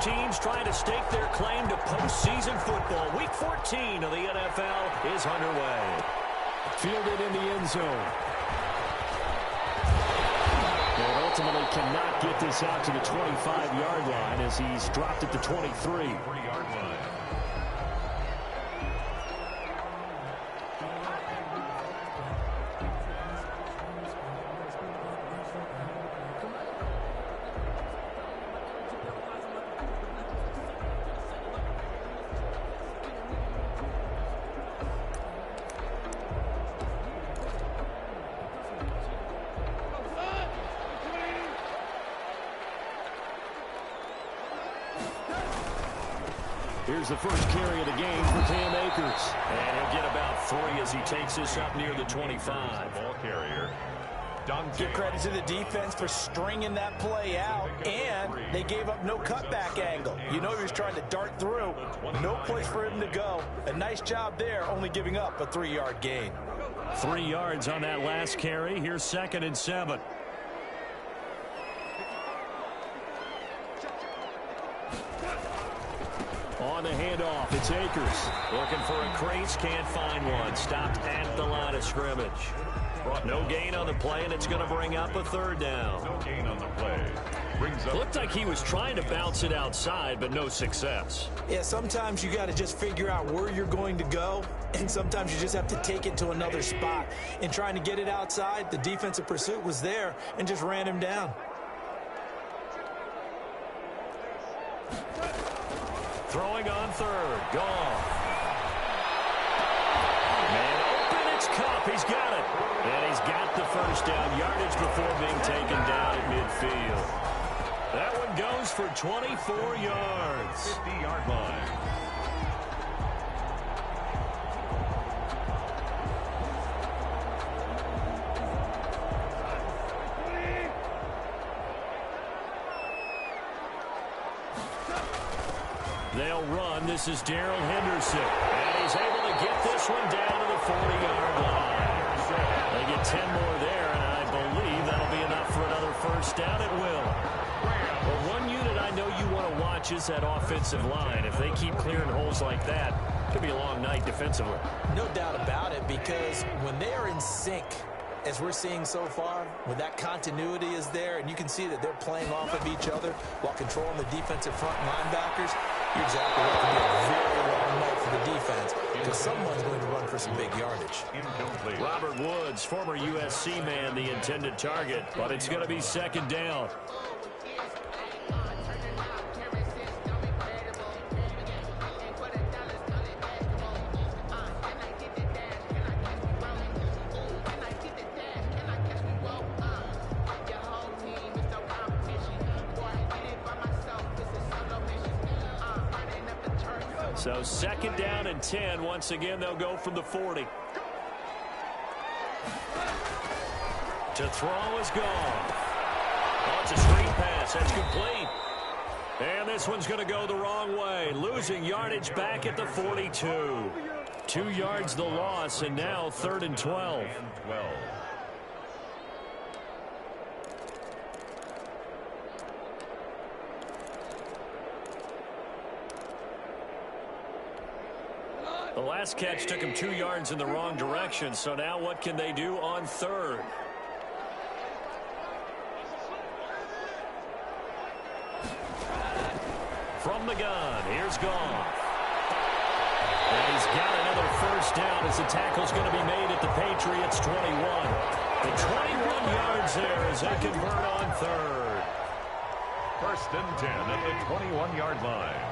teams trying to stake their claim to postseason football. Week 14 of the NFL is underway. Fielded in the end zone. And ultimately cannot get this out to the 25-yard line as he's dropped at the 23. Here's the first carry of the game for Cam Akers. And he'll get about 3 as he takes this up near the 25. Ball carrier. Give credit to the defense for stringing that play out, and they gave up no cutback angle. You know he was trying to dart through. No place for him to go. A nice job there, only giving up a 3-yard gain. 3 yards on that last carry. Here's 2nd and 7. On the handoff, it's Akers. Looking for a crease, can't find one. Stopped at the line of scrimmage. No gain on the play, and it's going to bring up a 3rd down. No gain on the play. Brings up. Looked like he was trying to bounce it outside, but no success. Yeah, sometimes you got to just figure out where you're going to go, and sometimes you just have to take it to another spot. In trying to get it outside, the defensive pursuit was there and just ran him down. Throwing on 3rd. Gone. Man open. It's Cup. He's got it. And he's got the first down. Yardage before being taken down at midfield. That one goes for 24 yards. 50-yard line. They'll run. This is Darrell Henderson. And he's able to get this one down to the 40-yard line. They get 10 more there, and I believe that'll be enough for another first down. It will. Well, one unit I know you want to watch is that offensive line. If they keep clearing holes like that, it could be a long night defensively. No doubt about it, because when they are in sync, as we're seeing so far, when that continuity is there, and you can see that they're playing off of each other while controlling the defensive front linebackers, you're exactly right. It could be a very long night for the defense because someone's going to run for some big yardage. Robert Woods, former USC man, the intended target, but it's going to be 2nd down. So 2nd down and 10. Once again, they'll go from the 40. To throw is gone. Oh, it's a screen pass. That's complete. And this one's going to go the wrong way. Losing yardage back at the 42. 2 yards the loss, and now 3rd and 12. The last catch took him 2 yards in the wrong direction, so now what can they do on 3rd? From the gun, here's Goff. And he's got another first down as the tackle's going to be made at the Patriots' 21. The 21 yards there as they convert on 3rd. 1st and 10 at the 21-yard line.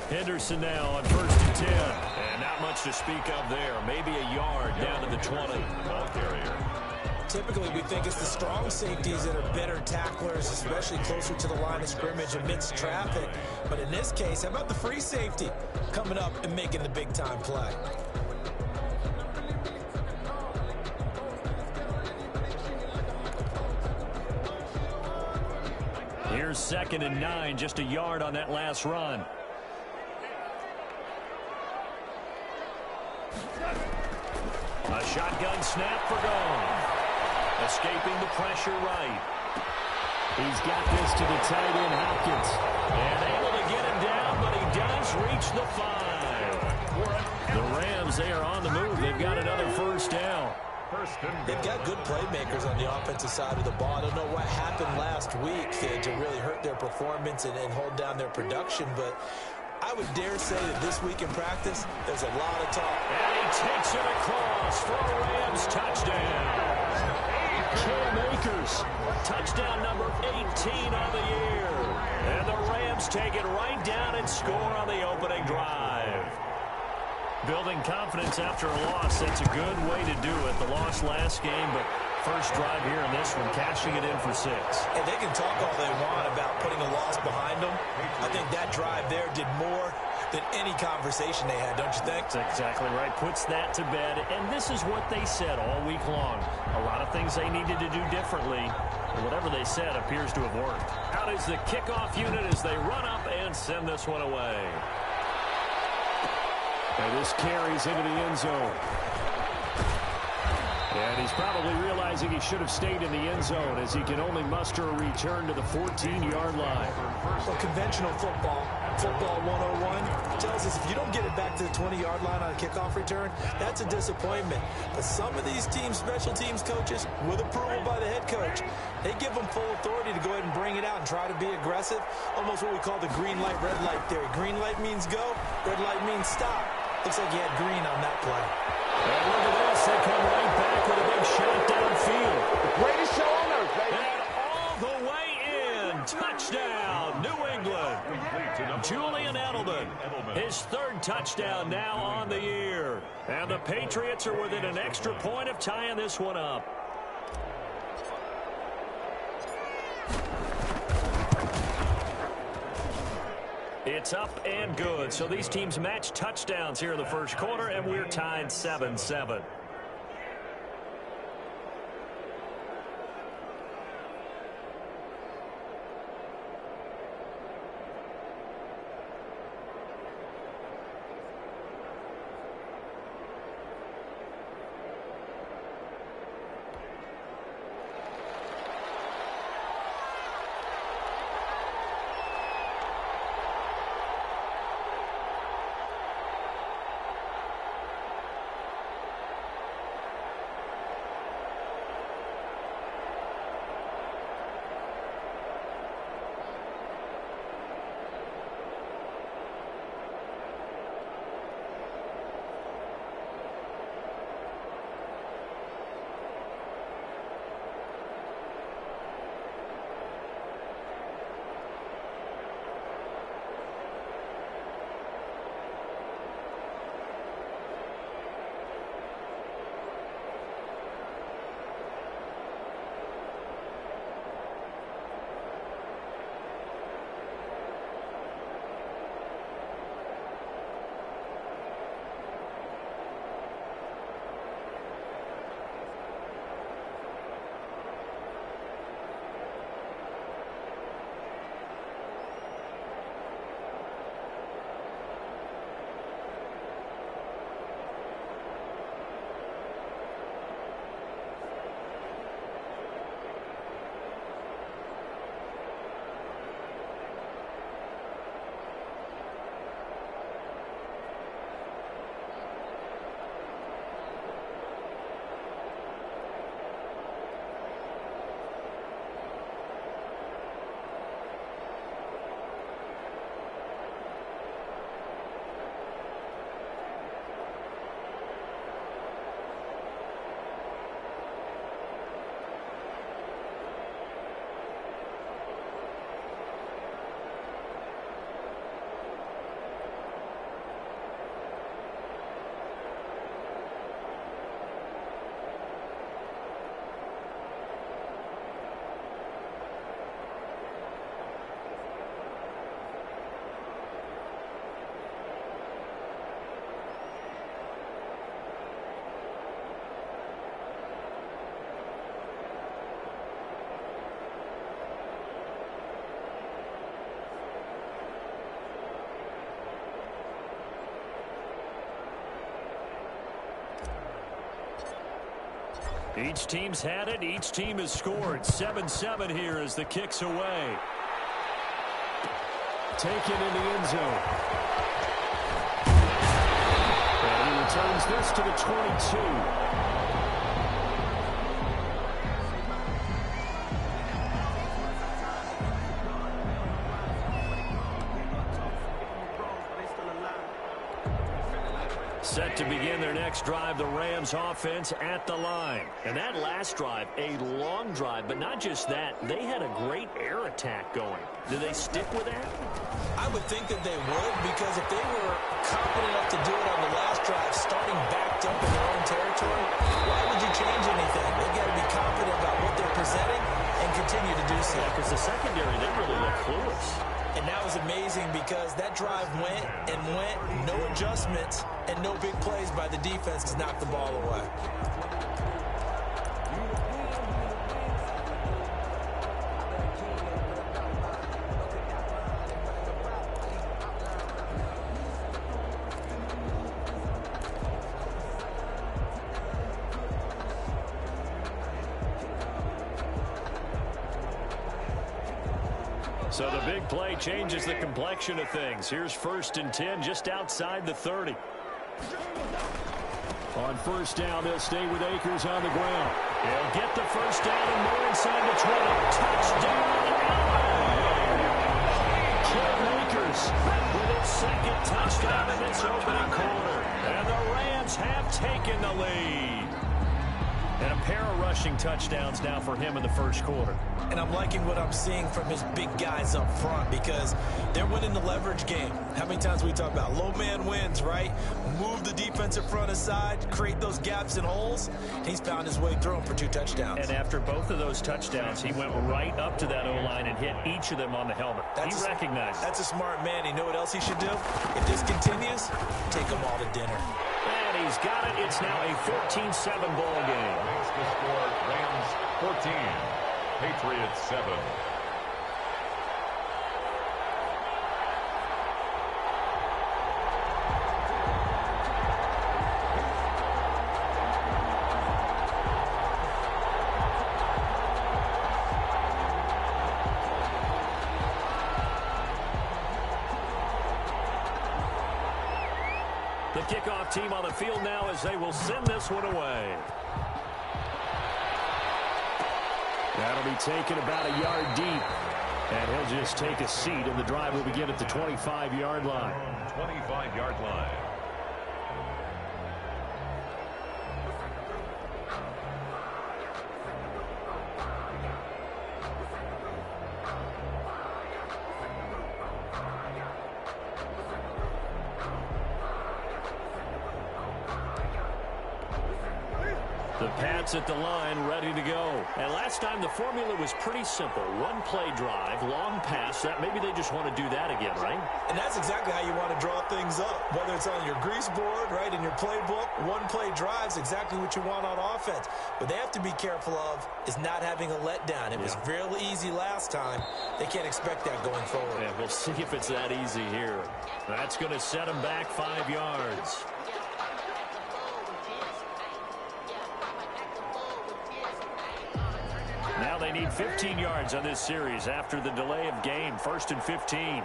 Henderson now on 1st and 10. And not much to speak of there. Maybe a yard down to the 20. Ball carrier. Typically, we think it's the strong safeties that are better tacklers, especially closer to the line of scrimmage amidst traffic. But in this case, how about the free safety coming up and making the big-time play? Here's 2nd and 9, just a yard on that last run. A shotgun snap for Gone. Escaping the pressure right. He's got this to the tight end, Hopkins. And able to get him down, but he does reach the 5. The Rams, they are on the move. They've got another first down. They've got good playmakers on the offensive side of the ball. I don't know what happened last week to really hurt their performance and hold down their production, but I would dare say that this week in practice, there's a lot of talk. And he takes it across for a Rams touchdown. Cam Akers. Touchdown number 18 on the year. And the Rams take it right down and score on the opening drive. Building confidence after a loss, that's a good way to do it. The loss last game, but first drive here in this one, cashing it in for 6. And they can talk all they want about putting a loss behind them. I think that drive there did more than any conversation they had, don't you think? That's exactly right. Puts that to bed. And this is what they said all week long. A lot of things they needed to do differently. And whatever they said appears to have worked. Out is the kickoff unit as they run up and send this one away. And this carries into the end zone. And he's probably realizing he should have stayed in the end zone as he can only muster a return to the 14-yard line. Well, conventional football 101, tells us if you don't get it back to the 20-yard line on a kickoff return, that's a disappointment. But some of these teams, special teams coaches, with approval by the head coach, they give them full authority to go ahead and bring it out and try to be aggressive. Almost what we call the green light, red light theory. Green light means go, red light means stop. Looks like he had green on that play. And look at this. They come right back with a big shot downfield. The greatest show on earth, baby. And all the way in. Touchdown, New England. Julian Edelman, his 3rd touchdown now on the year. And the Patriots are within an extra point of tying this one up. It's up and good. So these teams match touchdowns here in the first quarter, and we're tied 7-7. Each team's had it. Each team has scored. 7-7 here as the kick's away. Taken in the end zone. And he returns this to the 22. Set to begin their next drive, the Rams offense at the line. And that last drive, a long drive, but not just that. They had a great air attack going. Do they stick with that? I would think that they would, because if they were confident enough to do it on the last drive, starting backed up in their own territory, why would you change anything? They've got to be confident about what they're presenting and continue to do so. Yeah, because the secondary, they really look clueless. And that was amazing because that drive went and went, no adjustments, and no big plays by the defense to knock the ball away. So the big play changes the complexion of things. Here's 1st and 10 just outside the 30. On first down, they'll stay with Akers on the ground. He'll get the first down and more inside the 20. Touchdown, Cam Akers with his second touchdown in this opening quarter. And the Rams have taken the lead. And a pair of rushing touchdowns now for him in the first quarter. And I'm liking what I'm seeing from his big guys up front because they're winning the leverage game. How many times we talk about low man wins, right? Move the defensive front aside, create those gaps and holes. He's found his way through them for 2 touchdowns. And after both of those touchdowns, he went right up to that O-line and hit each of them on the helmet. He recognized it. That's a smart man. You know what else he should do? If this continues, take them all to dinner. And he's got it. It's now a 14-7 ball game. Makes the score Rams 14, Patriots 7. The kickoff team on the field now as they will send this one away. That'll be taken about a yard deep. And he'll just take a seat, and the drive will begin at the 25-yard line. 25-yard line. The Pats at the line, ready to go. And last time the formula was pretty simple. Run, play, drive, long pass. That maybe they just want to do that again, right? And that's exactly how you want to draw things up. Whether it's on your grease board, right, in your playbook, one play drive's exactly what you want on offense. What they have to be careful of is not having a letdown. It was fairly easy last time. They can't expect that going forward. Yeah, we'll see if it's that easy here. That's going to set them back 5 yards. Now they need 15 yards on this series after the delay of game. 1st and 15.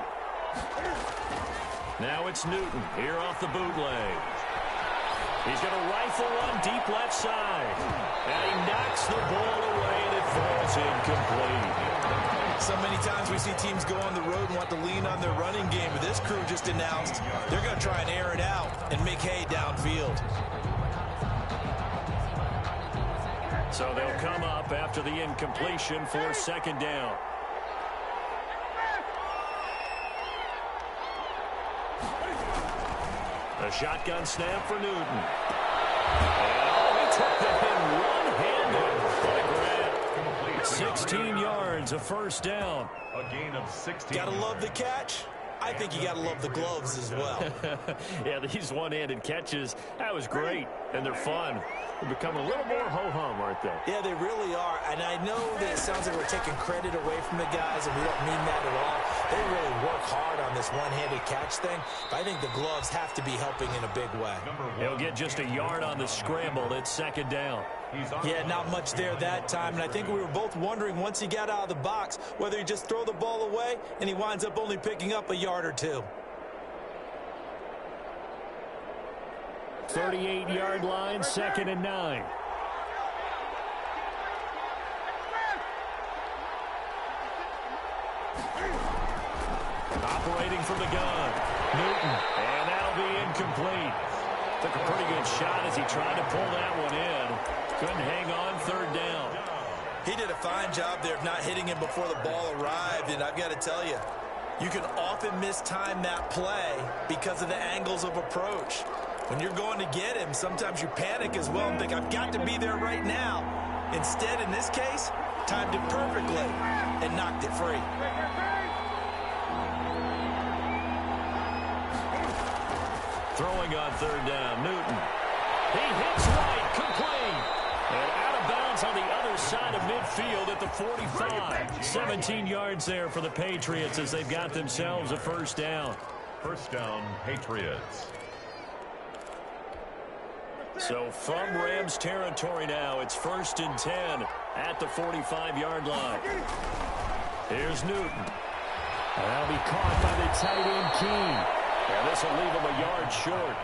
Now it's Newton here off the bootleg. He's going to rifle one deep left side. And he knocks the ball away and it falls incomplete. So many times we see teams go on the road and want to lean on their running game. But this crew just announced they're going to try and air it out and make hay downfield. So they'll come up after the incompletion for 2nd down. A shotgun snap for Newton. And he took the hit one-handed. What a grab. 16 yards, a 1st down. A gain of 16. Gotta love the catch. I think you got to love the gloves as well. Yeah, these one-handed catches, that was great. and they're fun. They've become a little more ho-hum, aren't they? Yeah, they really are. And I know that it sounds like we're taking credit away from the guys, and we don't mean that at all. They really work hard on this one-handed catch thing. But I think the gloves have to be helping in a big way. He'll get just a yard on the scramble. It's second down. Yeah, not much there that time. And I think we were both wondering once he got out of the box whether he'd just throw the ball away, and he winds up only picking up a yard or two. 38-yard line, 2nd and 9. Operating from the gun, Newton, and that'll be incomplete. Took a pretty good shot as he tried to pull that one in. Couldn't hang on, third down. He did a fine job there of not hitting him before the ball arrived, and I've got to tell you, you can often mistime that play because of the angles of approach. When you're going to get him, sometimes you panic as well and think, I've got to be there right now. Instead, in this case, timed it perfectly and knocked it free. Throwing on third down, Newton. He hits right, complete. And out of bounds on the other side of midfield at the 45. 17 yards there for the Patriots as they've got themselves a first down. First down, Patriots. So from Rams territory now, it's 1st and 10 at the 45-yard line. Here's Newton. That'll be caught by the tight end, Key. And this will leave him a yard short.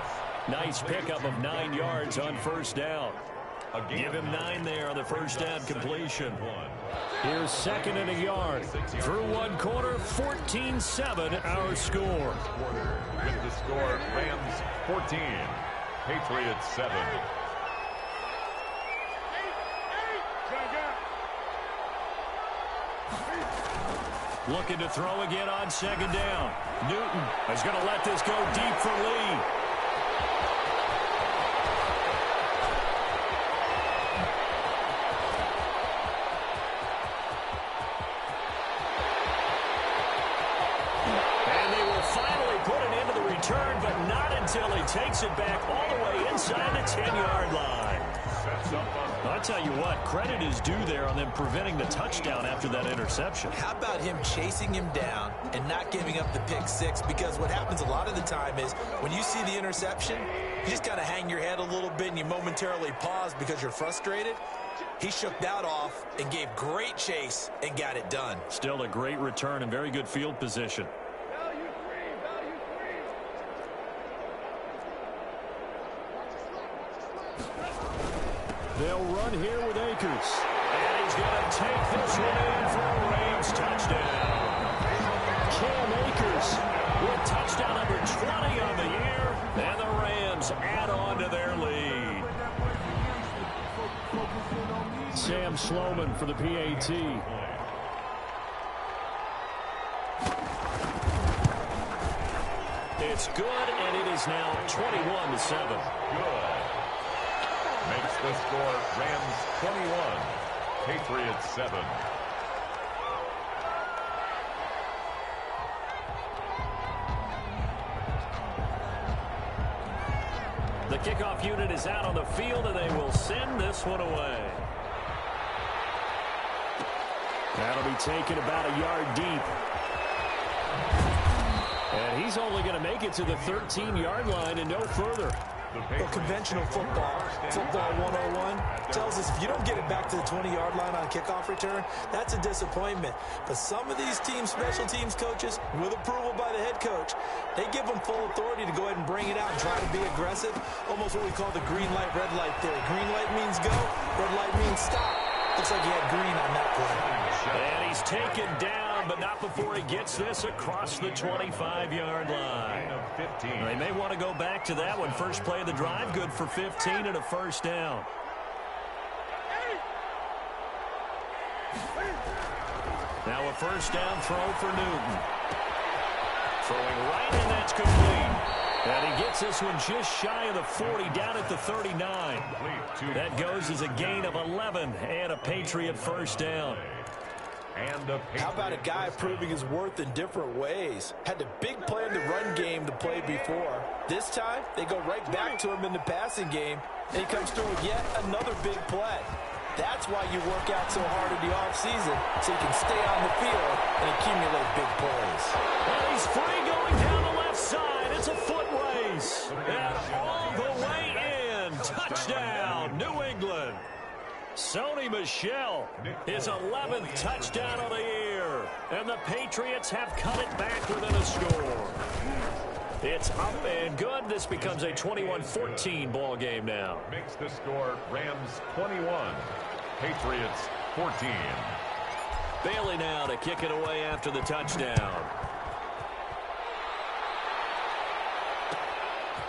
Nice pickup of 9 yards on first down. Give him 9 there on the first down completion. Here's 2nd and a yard. Through one quarter, 14-7 our score. With the score, Rams 14. Patriots 7. Looking to throw again on second down. Newton is going to let this go deep for Lee. And they will finally put an end to the return, but not until he takes it back all the way inside the 10-yard line. I'll tell you what, credit is due there on them preventing the touchdown after that interception. How about him chasing him down and not giving up the pick six? Because what happens a lot of the time is when you see the interception, you just kind of hang your head a little bit and you momentarily pause because you're frustrated. He shook that off and gave great chase and got it done. Still a great return and very good field position. They'll run here with Akers. And he's going to take this one in for a Rams touchdown. Cam Akers with touchdown number 20 on the year. And the Rams add on to their lead. Sam Sloman for the PAT. It's good, and it is now 21-7. Good. Makes the score Rams 21, Patriots 7. The kickoff unit is out on the field, and they will send this one away. That'll be taken about a yard deep. And he's only going to make it to the 13-yard line and no further. Well, conventional football 101, tells us if you don't get it back to the 20-yard line on a kickoff return, that's a disappointment. But some of these teams, special teams coaches, with approval by the head coach, they give them full authority to go ahead and bring it out and try to be aggressive. Almost what we call the green light, red light theory. Green light means go, red light means stop. Looks like he had green on that play. And he's taken down, but not before he gets this across the 25-yard line. They may want to go back to that one. First play of the drive, good for 15 and a first down. Now a first down throw for Newton. Throwing right, and that's complete. And he gets this one just shy of the 40, down at the 39. That goes as a gain of 11 and a Patriot first down. How about a guy proving his worth in different ways? Had the big play in the run game to play before. This time, they go right back to him in the passing game. And he comes through with yet another big play. That's why you work out so hard in the offseason, so you can stay on the field and accumulate big plays. And he's free going down the left side. It's a foot race. And all the way in. Touchdown, New England. Sony Michel, his 11th touchdown of the year. And the Patriots have cut it back within a score. It's up and good. This becomes a 21-14 ball game now. Makes the score Rams 21, Patriots 14. Bailey now to kick it away after the touchdown.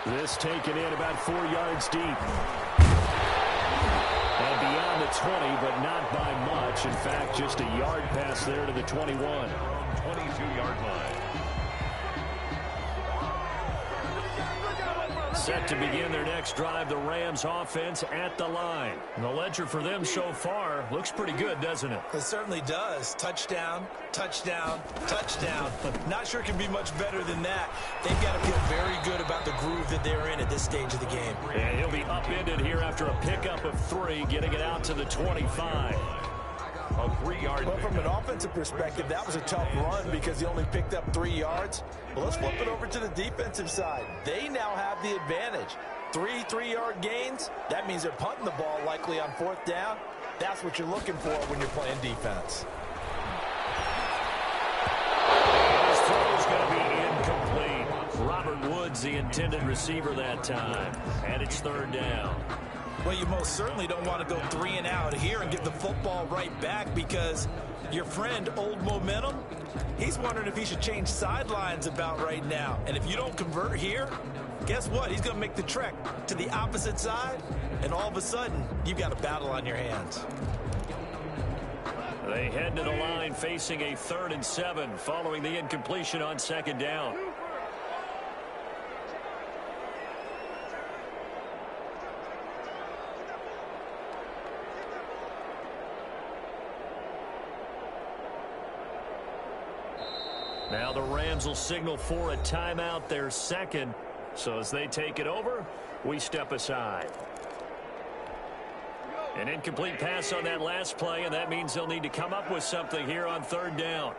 This taken in about 4 yards deep. And beyond the 20, but not by much. In fact, just a yard pass there to the 21. 22-yard line. Set to begin their next drive, the Rams offense at the line. And the ledger for them so far looks pretty good, doesn't it? It certainly does. Touchdown, touchdown, touchdown. Not sure it can be much better than that. They've got to feel very good about the groove that they're in at this stage of the game. And he'll be upended here after a pickup of 3, getting it out to the 25. A 3-yard. But from an offensive perspective, that was a tough run because he only picked up 3 yards. Well, let's flip it over to the defensive side. They now have the advantage. 3 3-yard gains. That means they're punting the ball likely on 4th down. That's what you're looking for when you're playing defense. His throw is going to be incomplete. Robert Woods, the intended receiver that time. And it's 3rd down. Well, you most certainly don't want to go 3 and out here and get the football right back because your friend, Old Momentum, he's wondering if he should change sidelines about right now. And if you don't convert here, guess what? He's going to make the trek to the opposite side, and all of a sudden, you've got a battle on your hands. They head to the line facing a 3rd and 7 following the incompletion on 2nd down. Now the Rams will signal for a timeout, their 2nd. So as they take it over, we step aside. An incomplete pass on that last play, and that means they'll need to come up with something here on 3rd down.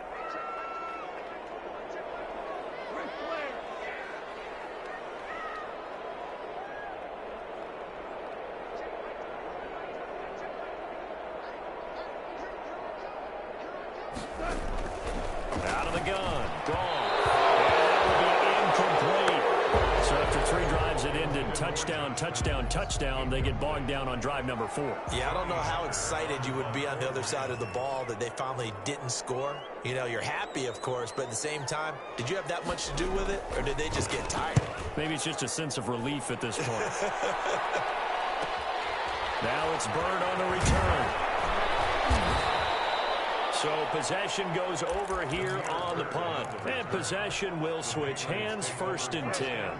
Out of the gun. Gone. And that will be incomplete. So after 3 drives that ended touchdown, touchdown, touchdown, they get bogged down on drive number 4. Yeah, I don't know how excited you would be on the other side of the ball that they finally didn't score. You know, you're happy, of course, but at the same time, did you have that much to do with it, or did they just get tired? Maybe it's just a sense of relief at this point. Now it's Bird on the return. So possession goes over here on the punt. And possession will switch hands, 1st and 10.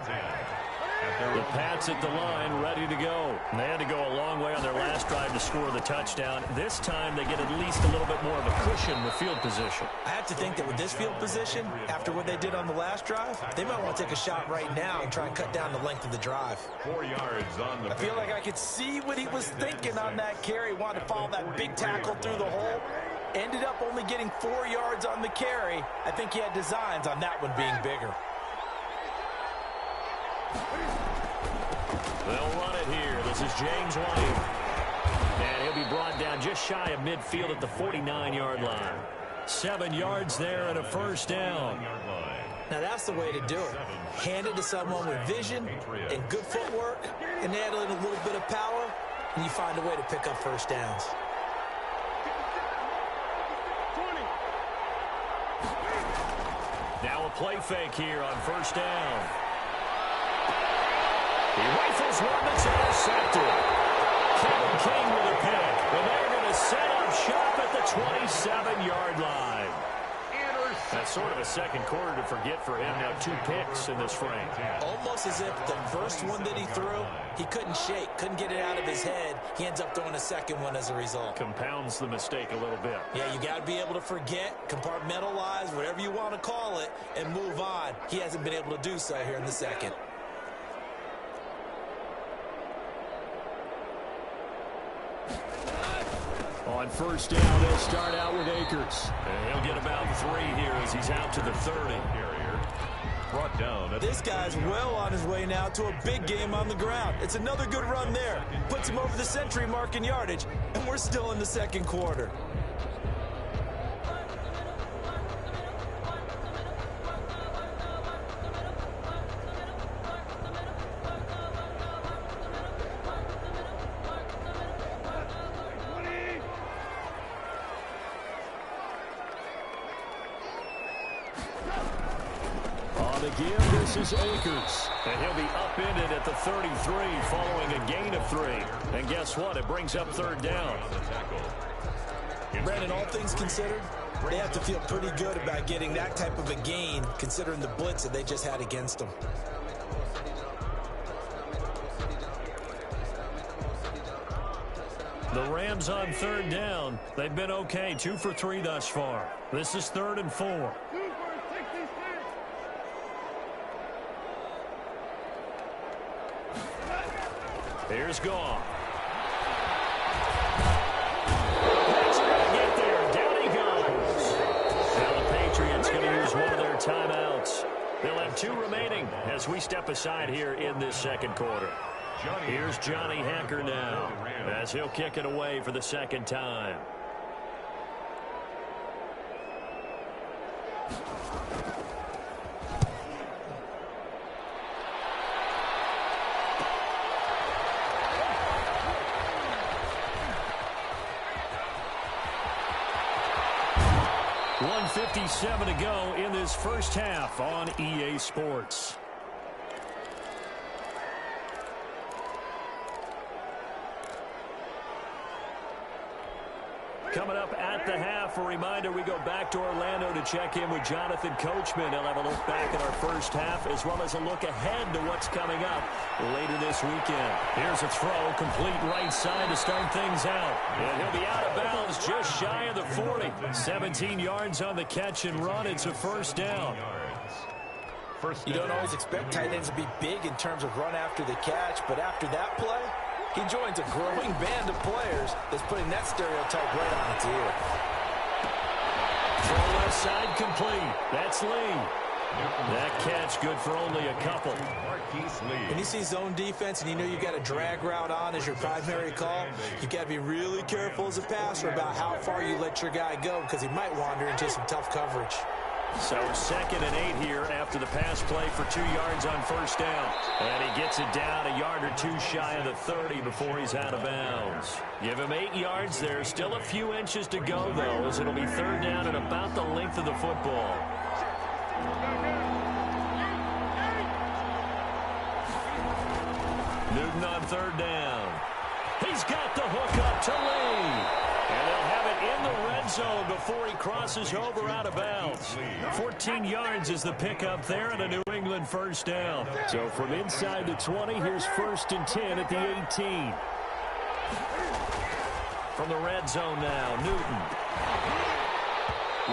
The Pats at the line, ready to go. And they had to go a long way on their last drive to score the touchdown. This time they get at least a little bit more of a cushion with field position. I have to think that with this field position, after what they did on the last drive, they might want to take a shot right now and try and cut down the length of the drive. 4 yards on the. I feel like I could see what he was thinking on that carry. Wanted to follow that big tackle through the hole. Ended up only getting 4 yards on the carry. I think he had designs on that one being bigger. They'll run it here. This is James White. And he'll be brought down just shy of midfield at the 49-yard line. 7 yards there and a 1st down. Now that's the way to do it. Hand it to someone with vision and good footwork, and add in a little bit of power, and you find a way to pick up 1st downs. Now a play fake here on 1st down. He rifles one that's intercepted. Kevin King with a pick. And they're going to set up shop at the 27-yard line. That's sort of a second quarter to forget for him. Now 2 picks in this frame. Almost as if the first one that he threw, he couldn't shake, couldn't get it out of his head. He ends up throwing a second one as a result. Compounds the mistake a little bit. Yeah, you got to be able to forget, compartmentalize, whatever you want to call it, and move on. He hasn't been able to do so here in the second. On first down, they'll start out with Akers. And he'll get about 3 here as he's out to the 30. Brought down. This guy's well on his way now to a big game on the ground. It's another good run there. Puts him over the century mark in yardage, and we're still in the second quarter. Again, this is Akers. And he'll be upended at the 33 following a gain of 3. And guess what? It brings up third down. Brandon, all things considered, they have to feel pretty good about getting that type of a gain considering the blitz that they just had against them. The Rams on third down. They've been okay, 2 for 3 thus far. This is 3rd and 4. Here's Goff. That's going to get there. Down he goes. Now the Patriots going to use one of their timeouts. They'll have 2 remaining as we step aside here in this second quarter. Here's Johnny Hacker now as he'll kick it away for the second time. .57 to go in this first half on EA Sports. Coming up at the half, a reminder, we go back to Orlando to check in with Jonathan Coachman. He'll have a look back at our first half as well as a look ahead to what's coming up later this weekend. Here's a throw, complete right side to start things out. And he'll be out of bounds just shy of the 40. 17 yards on the catch and run. It's a first down. You don't always expect tight ends to be big in terms of run after the catch, but after that play, he joins a growing band of players that's putting that stereotype right on its ear. Throw left side complete. That's Lee. That catch good for only a couple. When you see zone defense and you know you've got a drag route on as your primary call, you've got to be really careful as a passer about how far you let your guy go because he might wander into some tough coverage. So 2nd and 8 here after the pass play for 2 yards on first down. And he gets it down a yard or 2 shy of the 30 before he's out of bounds. Give him 8 yards there. Still a few inches to go, though, as it'll be 3rd down and about the length of the football. Newton on 3rd down. He's got the hook up to Lee. And they'll have it in the red zone before he crosses over out of bounds. 14 yards is the pickup there and a New England first down. So from inside the 20, here's 1st and 10 at the 18. From the red zone now, Newton.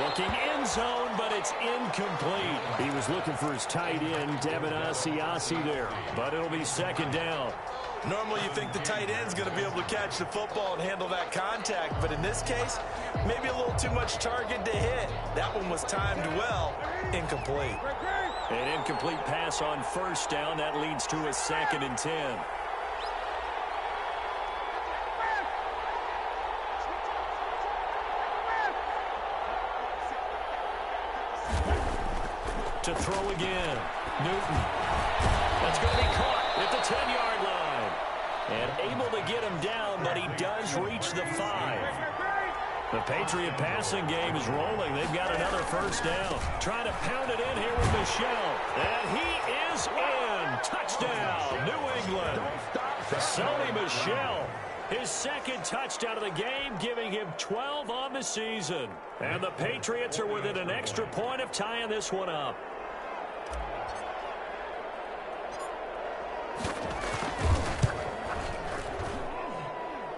Looking end zone, but it's incomplete. He was looking for his tight end, Devin Asiasi there. But it'll be 2nd down. Normally you think the tight end's going to be able to catch the football and handle that contact, but in this case, maybe a little too much target to hit. That one was timed well, incomplete. An incomplete pass on first down. That leads to a 2nd and 10. To throw again. Newton. That's going to be caught at the 10-yard line. And able to get him down, but he does reach the 5. The Patriot passing game is rolling. They've got another first down. Trying to pound it in here with Michel. And he is in. Touchdown, New England. Sony Michel. His 2nd touchdown of the game, giving him 12 on the season. And the Patriots are within an extra point of tying this one up.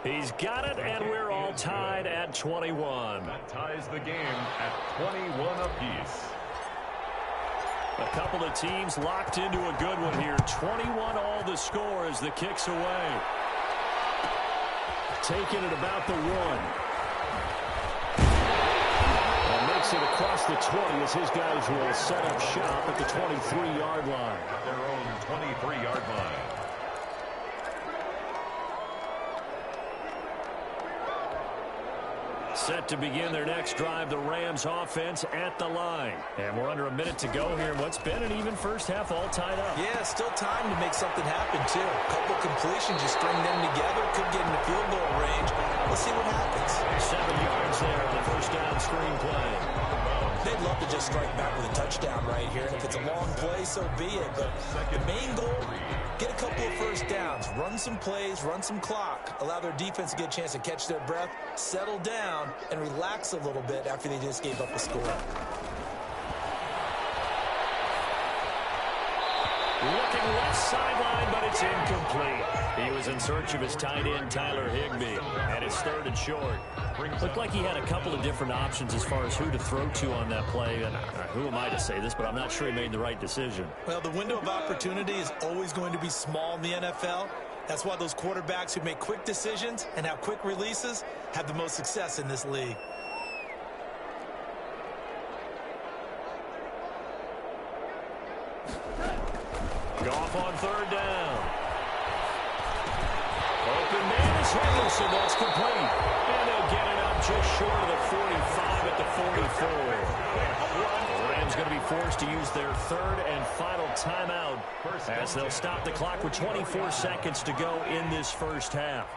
He's got it, and we're all tied at 21. That ties the game at 21 apiece. A couple of teams locked into a good one here. 21 all the score as the kick's away. Taking it about the 1. takes it across the 20 as his guys will set up shop at the 23-yard line. At their own 23-yard line. Set to begin their next drive, the Rams offense at the line. And we're under a minute to go here in what's been an even first half, all tied up. Yeah, still time to make something happen, too. A couple completions, you string them together, could get into field goal range. Let's see what happens. 7 yards there on the first down screen play. They'd love to just strike back with a touchdown right here. And if it's a long play, so be it. But the main goal, get a couple of first downs, run some plays, run some clock, allow their defense to get a chance to catch their breath, settle down, and relax a little bit after they just gave up a score. Looking left sideline, but it's incomplete. He was in search of his tight end, Tyler Higbee, and it's 3rd and short. Looked like he had a couple of different options as far as who to throw to on that play. And who am I to say this, but I'm not sure he made the right decision. Well, the window of opportunity is always going to be small in the NFL. That's why those quarterbacks who make quick decisions and have quick releases have the most success in this league. Goff on 3rd down. Open man is Henderson. That's complete. And they'll get it up just short of the 45 at the 44. The Rams going to be forced to use their 3rd and final timeout as they'll stop the clock with 24 seconds to go in this first half.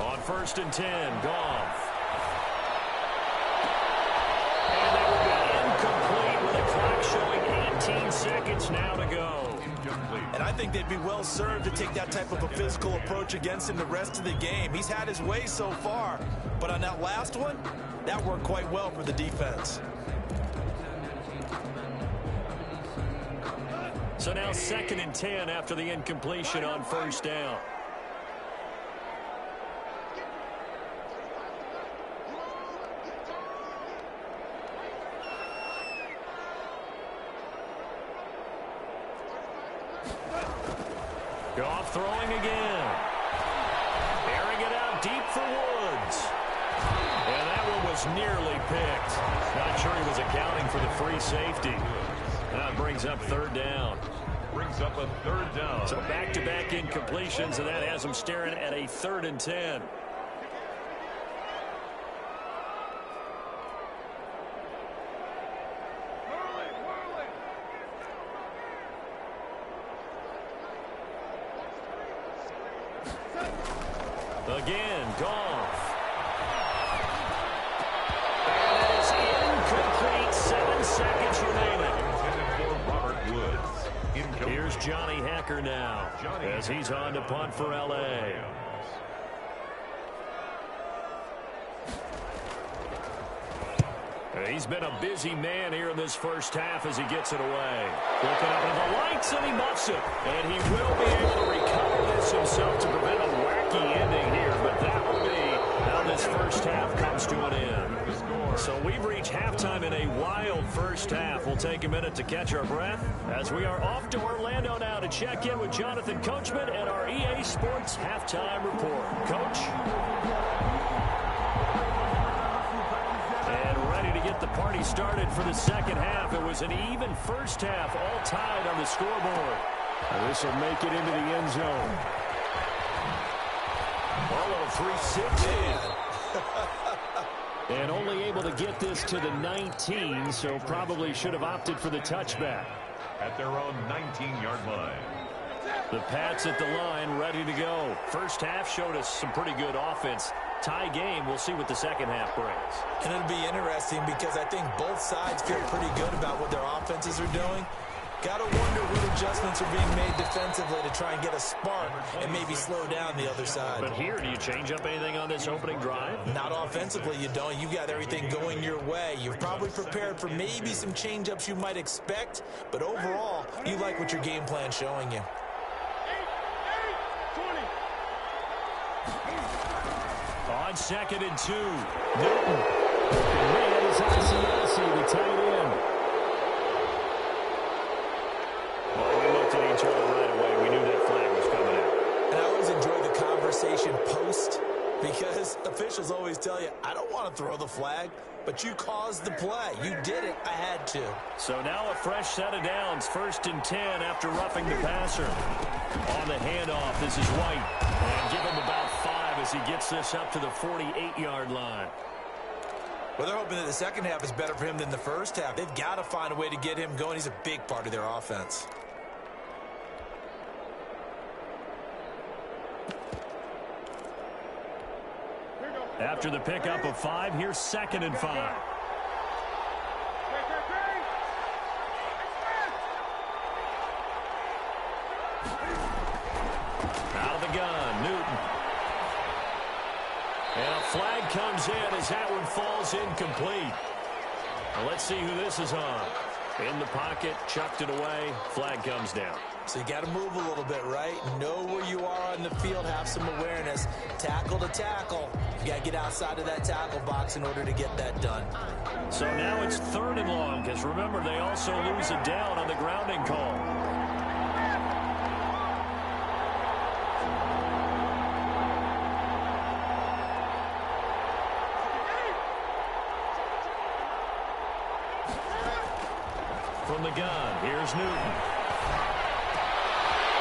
On 1st and 10, Goff. And that will be incomplete with a clock showing 18 seconds now to go. And I think they'd be well served to take that type of a physical approach against him the rest of the game. He's had his way so far, but on that last one, that worked quite well for the defense. So now 2nd and 10 after the incompletion on 1st down. Goff throwing again. Airing it out deep for Woods. And that one was nearly picked. Not sure he was accounting for the free safety. That brings up 3rd down. Brings up a 3rd down. So back-to-back incompletions, and that has them staring at a 3rd and 10. Again, Goff. And that is incomplete. 7 seconds remaining. Intended for Robert Woods. Incomplete. Here's Johnny Hacker now as he's on to punt for L.A. He's been a busy man here in this first half as he gets it away. Looking up into the lights, and he muffs it. And he will be able to recover this himself to prevent a wacky ending here. But that will be how this first half comes to an end. So we've reached halftime in a wild first half. We'll take a minute to catch our breath as we are off to Orlando now to check in with Jonathan Coachman and our EA Sports Halftime Report. Coach? Get the party started for the second half. It was an even first half, all tied on the scoreboard. This will make it into the end zone. Oh, 3-6. And only able to get this to the 19, so probably should have opted for the touchback. At their own 19-yard line. The Pats at the line, ready to go. First half showed us some pretty good offense. Tie game, we'll see what the second half brings. And it'll be interesting because I think both sides feel pretty good about what their offenses are doing. Got to wonder what adjustments are being made defensively to try and get a spark and maybe slow down the other side. But here, do you change up anything on this opening drive? Not offensively, you don't. You got everything going your way. You've probably prepared for maybe some change-ups you might expect, but overall, you like what your game plan's showing you. On 2nd and 2, Newton. Man is Asiasi, the tight end. Well, we looked at each other right away. We knew that officials always tell you, I don't want to throw the flag, but you caused the play. You did it. I had to. So now a fresh set of downs, 1st and 10 after roughing the passer. On the handoff, this is White. And give him about 5 as he gets this up to the 48-yard line. Well, they're hoping that the second half is better for him than the first half. They've got to find a way to get him going. He's a big part of their offense. After the pickup of 5, here's 2nd and 5. Out of the gun, Newton. And a flag comes in as that one falls incomplete. Well, let's see who this is on. In the pocket, chucked it away, flag comes down. So you got to move a little bit, right? Know where you are on the field, have some awareness. Tackle to tackle. You got to get outside of that tackle box in order to get that done. So now it's 3rd and long, because remember, they also lose a down on the grounding call. From the gun, here's Newton.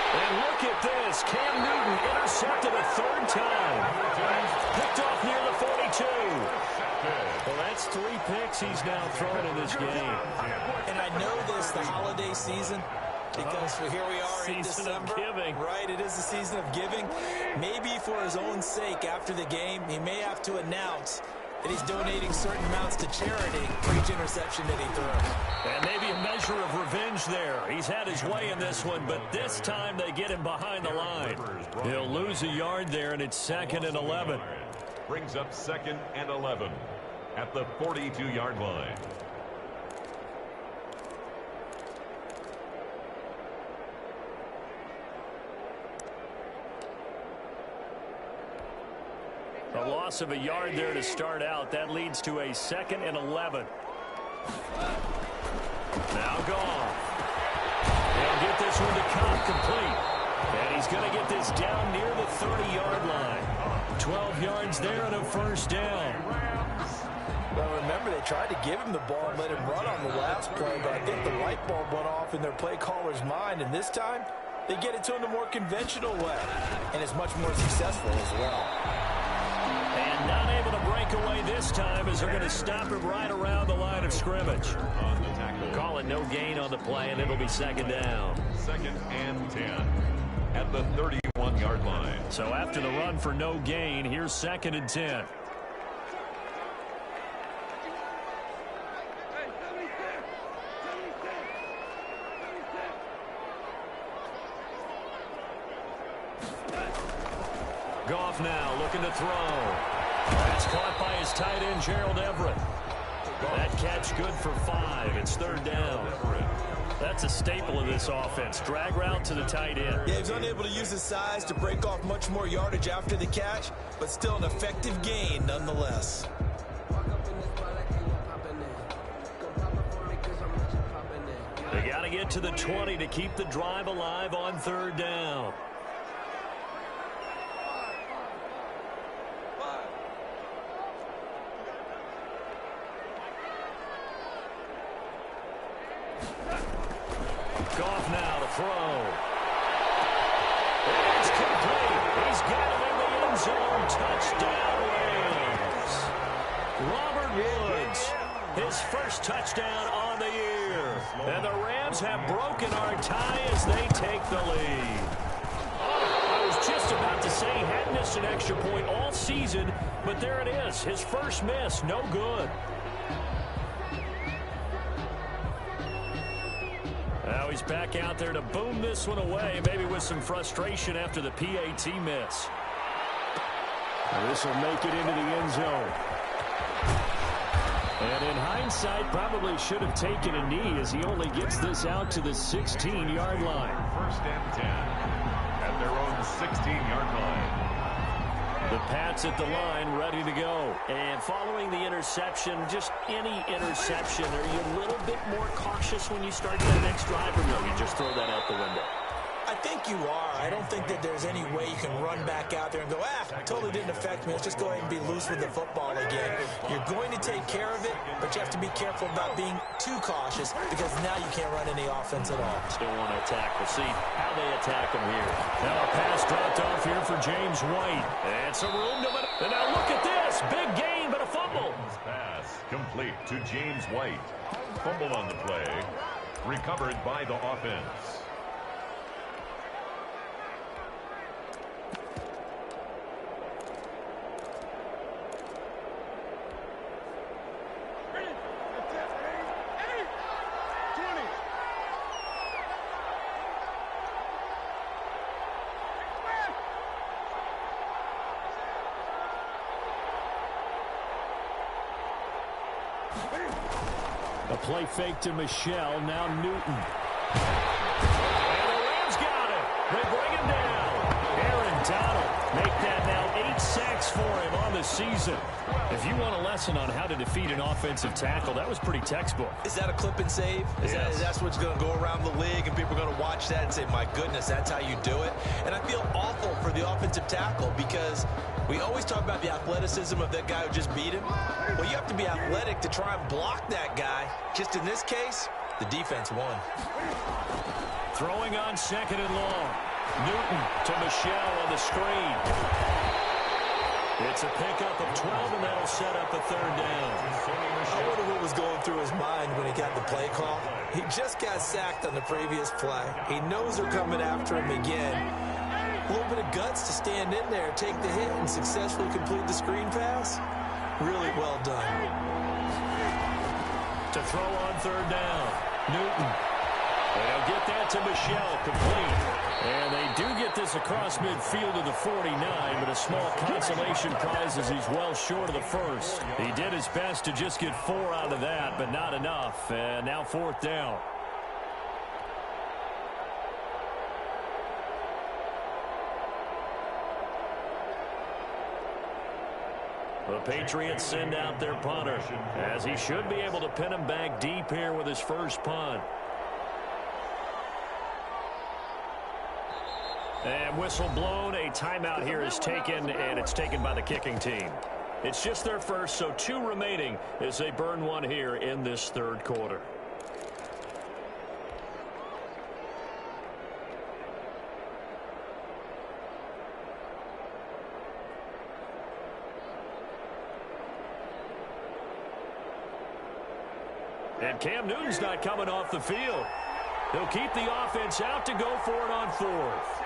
And look at this. Cam Newton intercepted a 3rd time. Picked off near the 42. Well, that's 3 picks he's now throwing in this game. And I know this, the holiday season, because here we are in December. Season of giving. Right, it is the season of giving. Maybe for his own sake after the game, he may have to announce that he's donating certain amounts to charity for each interception that he threw. And maybe a measure of revenge there. He's had his way in this one, but this time they get him behind the line. He'll lose a yard there, and it's 2nd and 11. Brings up 2nd and 11 at the 42-yard line. A loss of a yard there to start out. That leads to a 2nd and 11. Now gone. They'll get this one to Cobb complete. And he's going to get this down near the 30-yard line. 12 yards there and a 1st down. Well, remember, they tried to give him the ball and let him run on the last play, but I think the light bulb went off in their play caller's mind, and this time they get it to him the more conventional way, and it's much more successful as well. And not able to break away this time as they're going to stop him right around the line of scrimmage. On the tackle. Call it no gain on the play, and it'll be 2nd down. 2nd and 10 at the 31-yard line. So after the run for no gain, here's 2nd and 10. Goff now looking to throw. That's caught by his tight end, Gerald Everett. That catch good for 5. It's 3rd down. That's a staple of this offense. Drag route to the tight end. Yeah, he's unable to use his size to break off much more yardage after the catch, but still an effective gain nonetheless. They got to get to the 20 to keep the drive alive on 3rd down. Goff now to throw. It's complete. He's got it in the end zone. Touchdown, Rams. Robert Woods, his first touchdown on the year. And the Rams have broken our tie as they take the lead. I was just about to say he hadn't missed an extra point all season, but there it is. His first miss, no good. Now he's back out there to boom this one away, maybe with some frustration after the PAT miss. This will make it into the end zone. And in hindsight, probably should have taken a knee as he only gets this out to the 16-yard line. 1st and 10 at their own 16-yard line. The Pats at the line, ready to go. And following the interception, just any interception, are you a little bit more cautious when you start that next drive, or no, you just throw that out the window? I think you are. I don't think that there's any way you can run back out there and go, totally didn't affect me. Let's just go ahead and be loose with the football again. You're going to take care of it, but you have to be careful about being too cautious because now you can't run any offense at all. Still want to attack. We'll see how they attack him here. Now a pass dropped off here for James White. And some room to it. And now look at this. Big gain, but a fumble. Pass complete to James White. Fumble on the play. Recovered by the offense. A play fake to Michelle. Now Newton. And the Rams got it. They bring him down. Aaron Donald make that now 8 sacks for him on the season. If you want a lesson on how to defeat an offensive tackle, that was pretty textbook. Is that a clip and save? That's what's going to go around the league, and people are going to watch that and say, my goodness, that's how you do it. And I feel awful for the offensive tackle because we always talk about the athleticism of that guy who just beat him. Well, you have to be athletic to try and block that guy. Just in this case, the defense won. Throwing on 2nd and long. Newton to Michelle on the screen. It's a pickup of 12, and that'll set up a 3rd down. I wonder what was going through his mind when he got the play call. He just got sacked on the previous play. He knows they're coming after him again. A little bit of guts to stand in there, take the hit, and successfully complete the screen pass. Really well done. To throw on 3rd down. Newton. They'll get that to Michelle, complete. And they do get this across midfield to the 49, but a small consolation prize as he's well short of the first. He did his best to just get 4 out of that, but not enough. And now 4th down. The Patriots send out their punter, as he should be able to pin him back deep here with his first punt. And whistle blown. A timeout here is taken, and it's taken by the kicking team. It's just their first, so 2 remaining as they burn 1 here in this 3rd quarter. And Cam Newton's not coming off the field. He'll keep the offense out to go for it on 4th.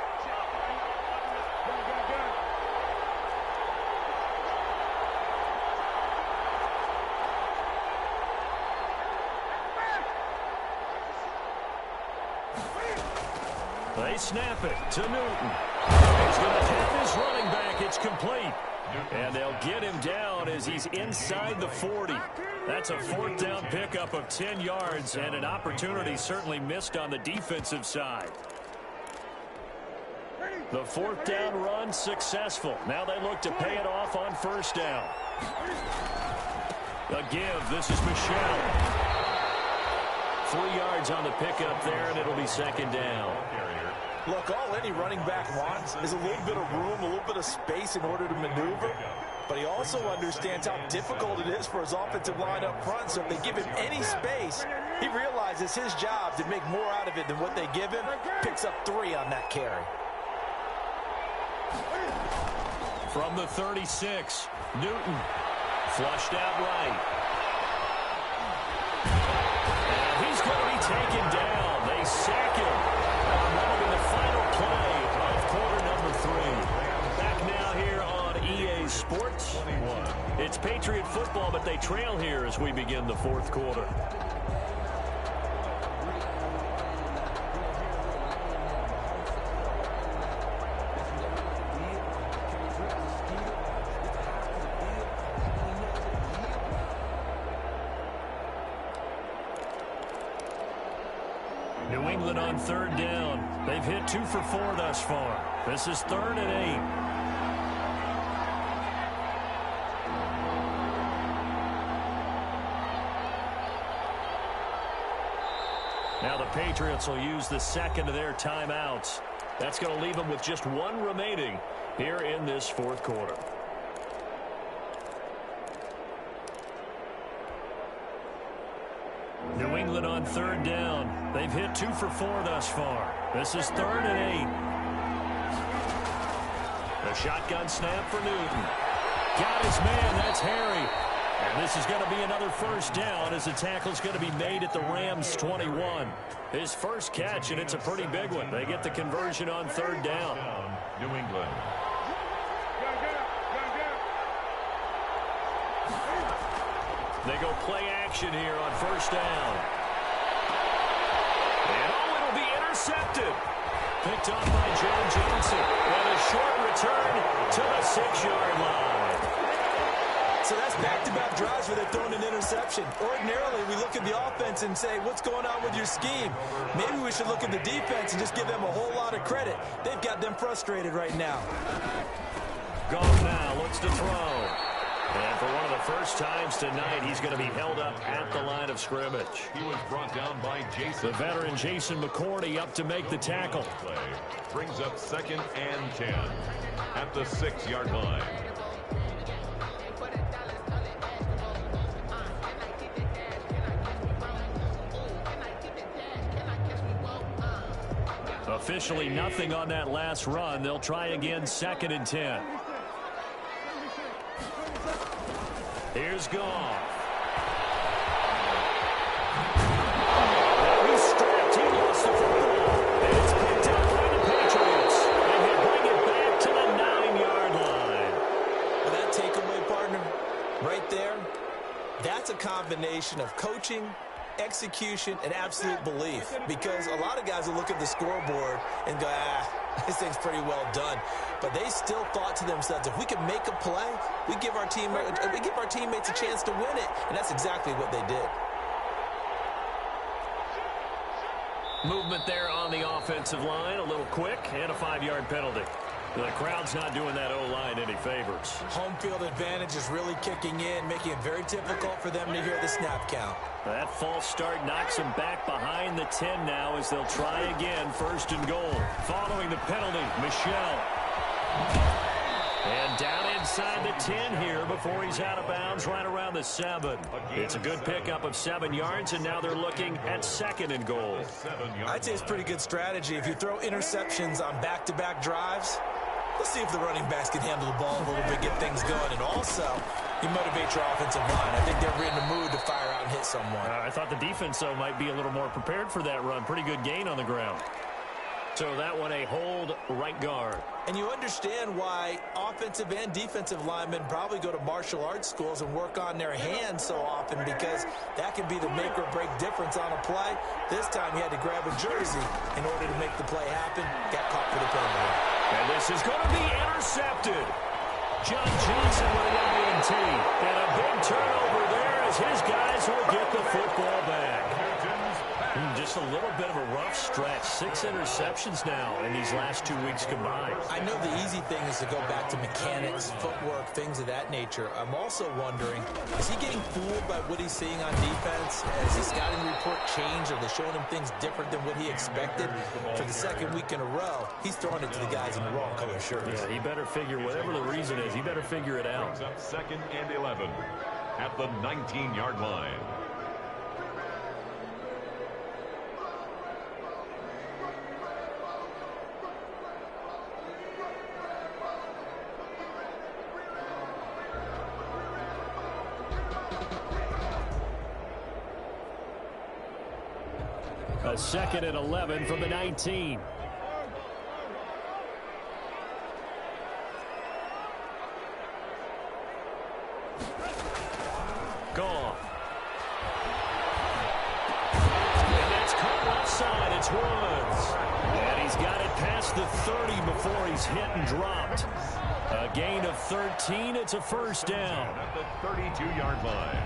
They snap it to Newton. He's going to tap his running back. It's complete. And they'll get him down as he's inside the 40. That's a 4th down pickup of 10 yards and an opportunity certainly missed on the defensive side. The 4th down run successful. Now they look to pay it off on 1st down. A give. This is Michelle. 3 yards on the pickup there, and it'll be 2nd down. Look, all any running back wants is a little bit of room, a little bit of space in order to maneuver. But he also understands how difficult it is for his offensive line up front. So if they give him any space, he realizes his job to make more out of it than what they give him. Picks up 3 on that carry. From the 36, Newton flushed out right. And he's going to be taken down. They sack him. That'll be the final play of quarter number 3. Back now here on EA Sports. It's Patriot football, but they trail here as we begin the 4th quarter. New England on 3rd down. They've hit 2 for 4 thus far. This is 3rd and 8. Now the Patriots will use the 2nd of their timeouts. That's going to leave them with just one remaining here in this fourth quarter. New England on third down. They've hit 2 for 4 thus far. This is 3rd and 8. The shotgun snap for Newton. Got his man. That's Harry. And this is going to be another first down as the tackle's going to be made at the Rams' 21. His first catch, and it's a pretty big one. They get the conversion on third down. New England. They go play action here on first down. And it'll be intercepted. Picked off by John Johnson. And a short return to the 6-yard line. So that's back-to-back drives where they're throwing an interception. Ordinarily, we look at the offense and say, what's going on with your scheme? Maybe we should look at the defense and just give them a whole lot of credit. They've got them frustrated right now. Goff now looks to throw. And for one of the first times tonight, he's going to be held up at the line of scrimmage. He was brought down by Jason. The veteran Jason McCourty up to make the tackle. Brings up 2nd and 10 at the 6-yard line. Officially nothing on that last run. They'll try again 2nd and 10. Here's Goff. He's stripped. He lost the football. And it's picked up by the Patriots. And they bring it back to the 9-yard line. Well, that takeaway, partner, right there, that's a combination of coaching, execution, and absolute belief. Because a lot of guys will look at the scoreboard and go, this thing's pretty well done. But they still thought to themselves, if we can make a play, we give our teammates a chance to win it. And that's exactly what they did. Movement there on the offensive line, a little quick, and a 5-yard penalty. The crowd's not doing that O-line any favors. Home field advantage is really kicking in, making it very difficult for them to hear the snap count. That false start knocks them back behind the 10 now as they'll try again, 1st and goal. Following the penalty, Michel. And down inside the 10 here before he's out of bounds, right around the 7. It's a good pickup of 7 yards, and now they're looking at 2nd and goal. I'd say it's pretty good strategy. If you throw interceptions on back-to-back drives, let's see if the running backs can handle the ball a little bit, get things going. And also, you motivate your offensive line. I think they're in the mood to fire out and hit someone. I thought the defense, though, might be a little more prepared for that run. Pretty good gain on the ground. So that one a hold right guard. And you understand why offensive and defensive linemen probably go to martial arts schools and work on their hands so often, because that can be the make or break difference on a play. This time he had to grab a jersey in order to make the play happen. Got caught for the penalty. And this is going to be intercepted. John Johnson with an INT. And a big turnover there as his guys will get the football back. Just a little bit of a rough stretch. 6 interceptions now in these last 2 weeks combined. I know the easy thing is to go back to mechanics, footwork, things of that nature. I'm also wondering, is he getting fooled by what he's seeing on defense? Has his scouting report changed? Are they showing him things different than what he expected? For the 2nd week in a row, he's throwing it to the guys in the wrong color shirts. Yeah, he better figure, whatever the reason is, he better figure it out. Up 2nd and 11 at the 19-yard line. A 2nd and 11 from the 19. Goff. And that's caught left side. It's Woods. And he's got it past the 30 before he's hit and dropped. A gain of 13. It's a 1st down. At the 32-yard line.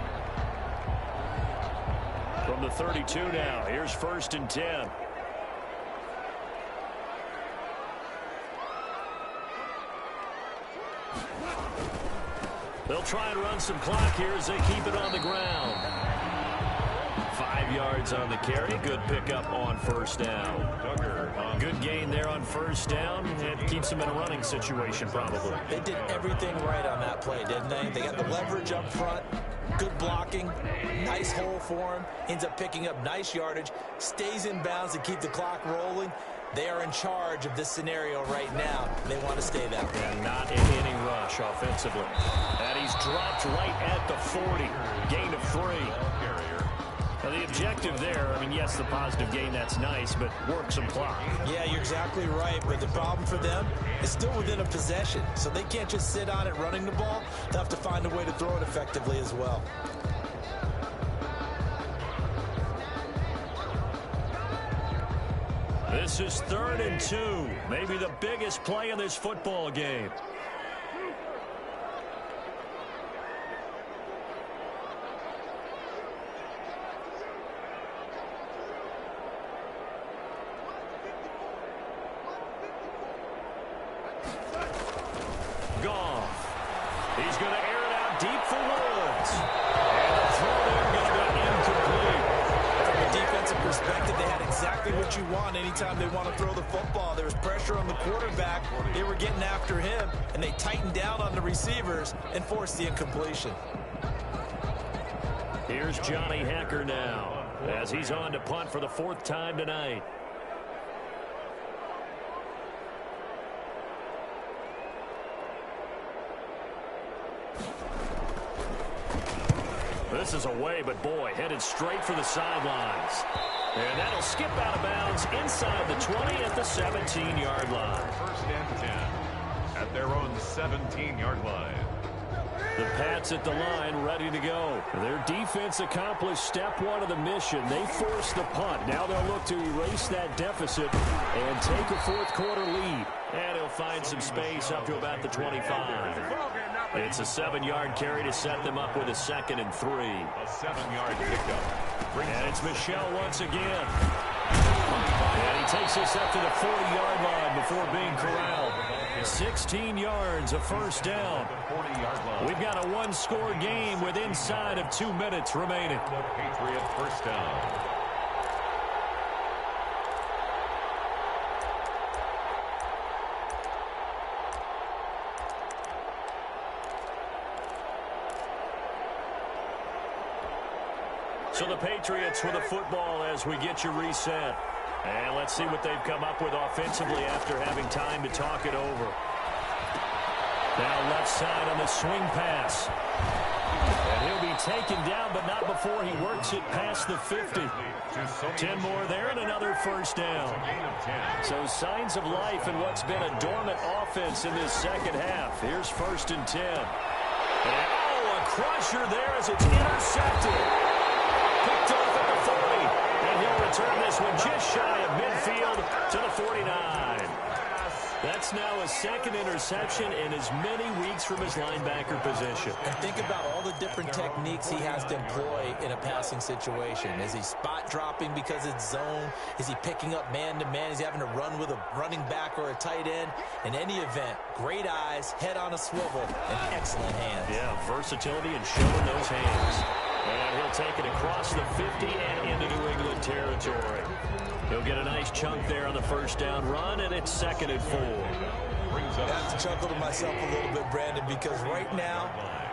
From the 32 now, here's 1st and 10. They'll try and run some clock here as they keep it on the ground. 5 yards on the carry. Good pickup on first down. Good gain there on first down. It keeps them in a running situation probably. They did everything right on that play, didn't they? They got the leverage up front. Good blocking. Nice hole for him. Ends up picking up nice yardage. Stays in bounds to keep the clock rolling. They are in charge of this scenario right now. They want to stay that way. And not in any rush offensively. And he's dropped right at the 40. Gain of 3. Now the objective there, I mean, yes, the positive gain, that's nice, but work some clock. Yeah, you're exactly right. But the problem for them is still within a possession. So they can't just sit on it running the ball. They'll have to find a way to throw it effectively as well. This is 3rd and 2. Maybe the biggest play in this football game. Goff. He's going to air it out deep for Woods. And the throw there going to be incomplete. From a defensive perspective, they had exactly what you want anytime they want to throw the football. There was pressure on the quarterback. They were getting after him, and they tightened down on the receivers and forced the incompletion. Here's Johnny Hacker now as he's on to punt for the 4th time tonight. This is away, but boy, headed straight for the sidelines. And that'll skip out of bounds inside the 20 at the 17-yard line. 1st and 10 at their own 17-yard line. The Pats at the line ready to go. Their defense accomplished step 1 of the mission. They forced the punt. Now they'll look to erase that deficit and take a 4th quarter lead. And he'll find some space up to about the 25. It's a 7-yard carry to set them up with a 2nd and 3. A 7-yard pickup. And it's Michel once again. And he takes this up to the 40-yard line before being corralled. 16 yards, a first down. We've got a 1-score game with inside of 2 minutes remaining. Patriot first down. So the Patriots with the football as we get you reset. And let's see what they've come up with offensively after having time to talk it over. Now left side on the swing pass. And he'll be taken down, but not before he works it past the 50. 10 more there and another first down. So signs of life in what's been a dormant offense in this second half. Here's 1st and 10. And, oh, a crusher there as it's intercepted. Picked off at the 40, and he'll return this one just shy of midfield to the 49. That's now a 2nd interception in as many weeks from his linebacker position. And think about all the different techniques he has to employ in a passing situation. Is he spot dropping because it's zone? Is he picking up man-to-man? Is he having to run with a running back or a tight end? In any event, great eyes, head on a swivel, and excellent hands. Yeah, versatility and showing those hands. And he'll take it across the 50 and into New England territory. He'll get a nice chunk there on the first down run, and it's 2nd and 4. I have to chuckle to myself a little bit, Brandon, because right now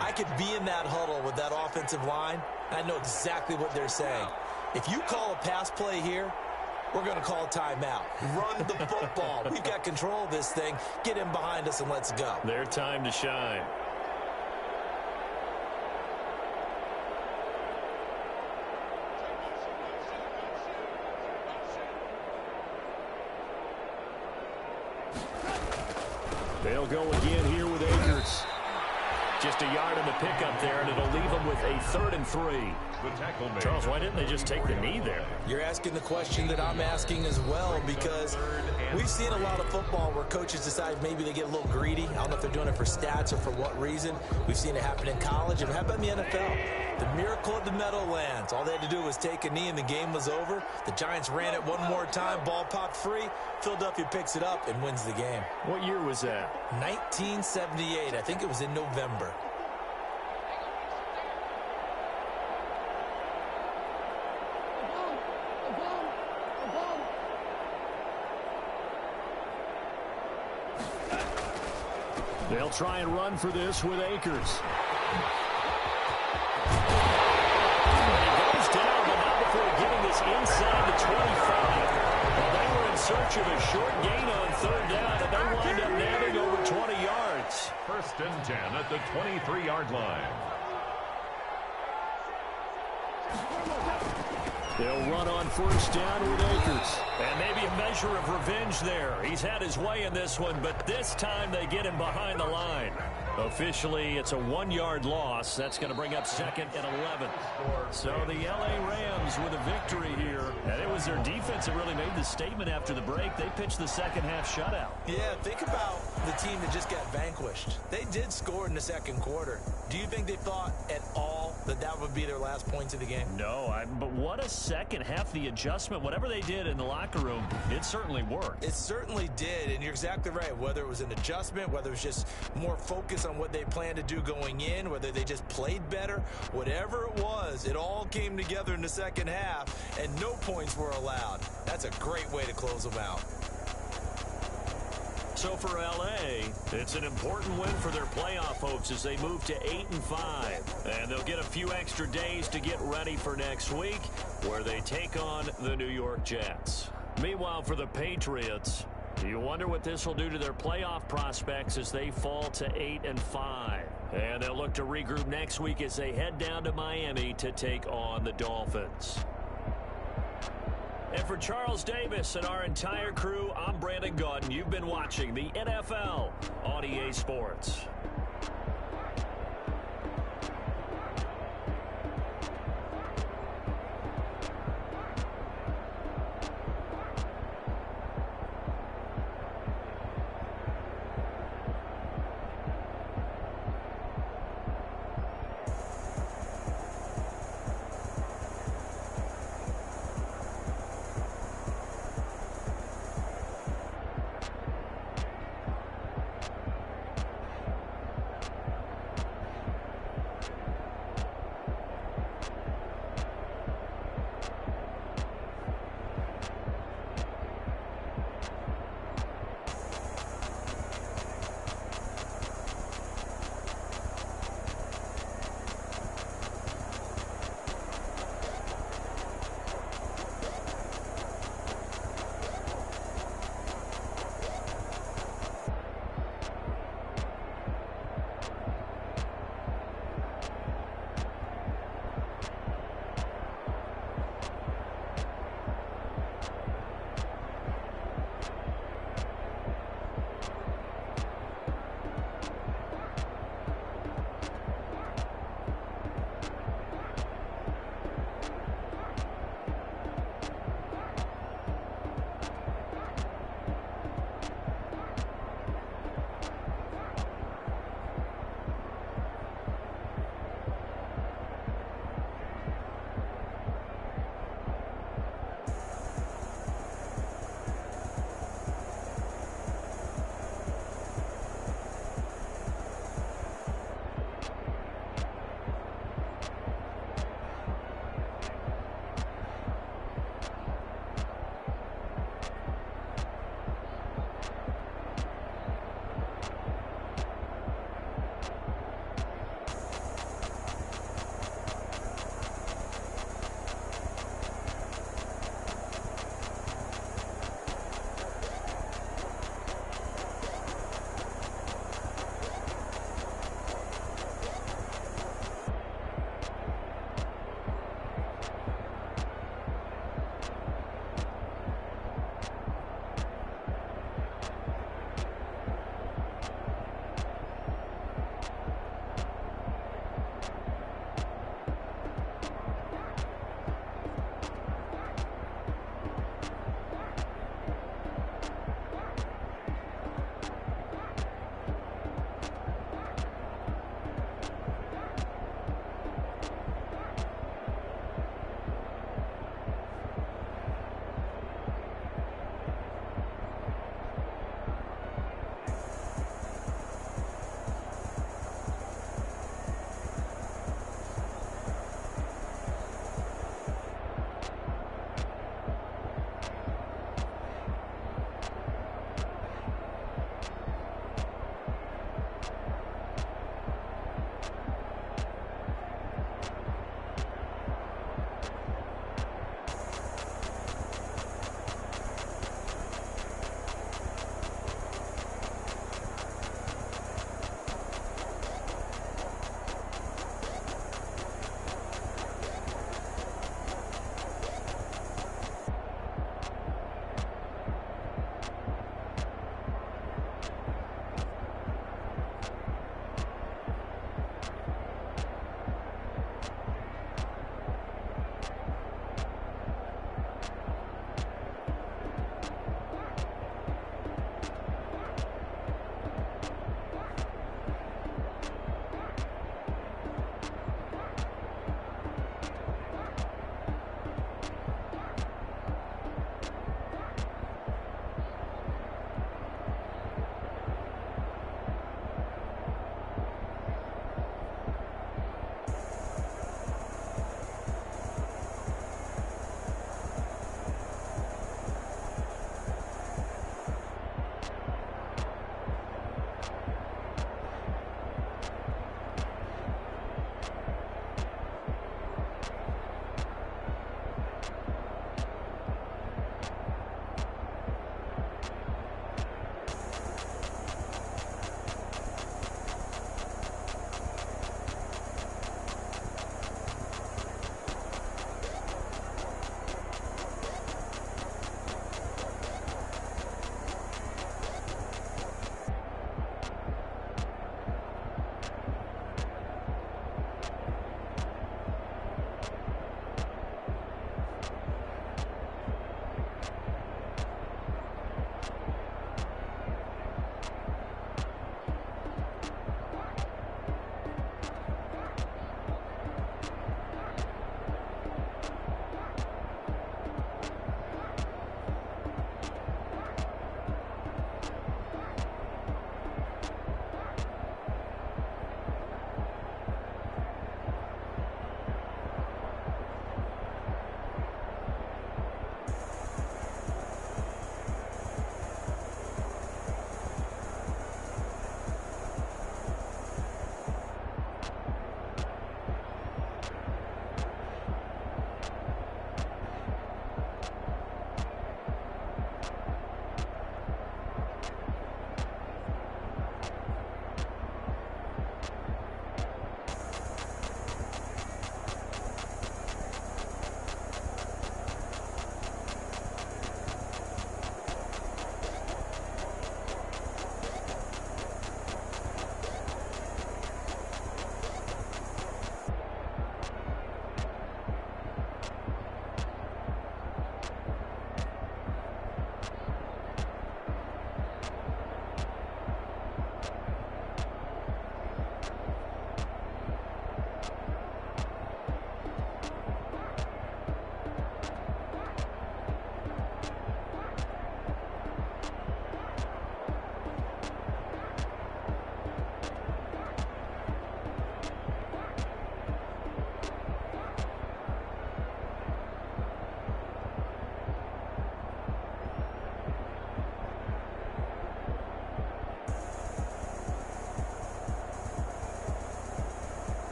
I could be in that huddle with that offensive line, and I know exactly what they're saying. If you call a pass play here, we're going to call a timeout. Run the football. We've got control of this thing. Get in behind us and let's go. Their time to shine. They'll go again here with Akers. Just a yard on the pickup there, and it'll leave them with a 3rd and 3. Charles, why didn't they just take the knee there? You're asking the question that I'm asking as well, because we've seen a lot of football where coaches decide maybe they get a little greedy. I don't know if they're doing it for stats or for what reason. We've seen it happen in college, and how about in the NFL? The miracle of the Meadowlands. All they had to do was take a knee, and the game was over. The Giants ran it one more time. Ball popped free. Philadelphia picks it up and wins the game. What year was that? 1978. I think it was in November. They'll try and run for this with Akers. Down, but not before getting this inside the 25. Well, they were in search of a short gain on third down, and they wind up nabbing over 20 yards. 1st and 10 at the 23-yard line. They'll run on 1st down with Akers. And maybe a measure of revenge there. He's had his way in this one, but this time they get him behind the line. Officially, it's a 1-yard loss. That's going to bring up 2nd and 11. So the L.A. Rams with a victory here. And it was their defense that really made the statement after the break. They pitched the second-half shutout. Yeah, think about the team that just got vanquished. They did score in the second quarter. Do you think they thought at all that that would be their last points of the game? No, but what a second half. The adjustment, whatever they did in the locker room, it certainly worked. It certainly did, and you're exactly right. Whether it was an adjustment, whether it was just more focus on what they planned to do going in, whether they just played better, whatever it was, it all came together in the second half, and no points were allowed. That's a great way to close them out. So for L.A., it's an important win for their playoff hopes as they move to 8-5. And they'll get a few extra days to get ready for next week, where they take on the New York Jets. Meanwhile, for the Patriots, you wonder what this will do to their playoff prospects as they fall to 8-5. And they'll look to regroup next week as they head down to Miami to take on the Dolphins. And for Charles Davis and our entire crew, I'm Brandon Gaudin. You've been watching the NFL on EA Sports.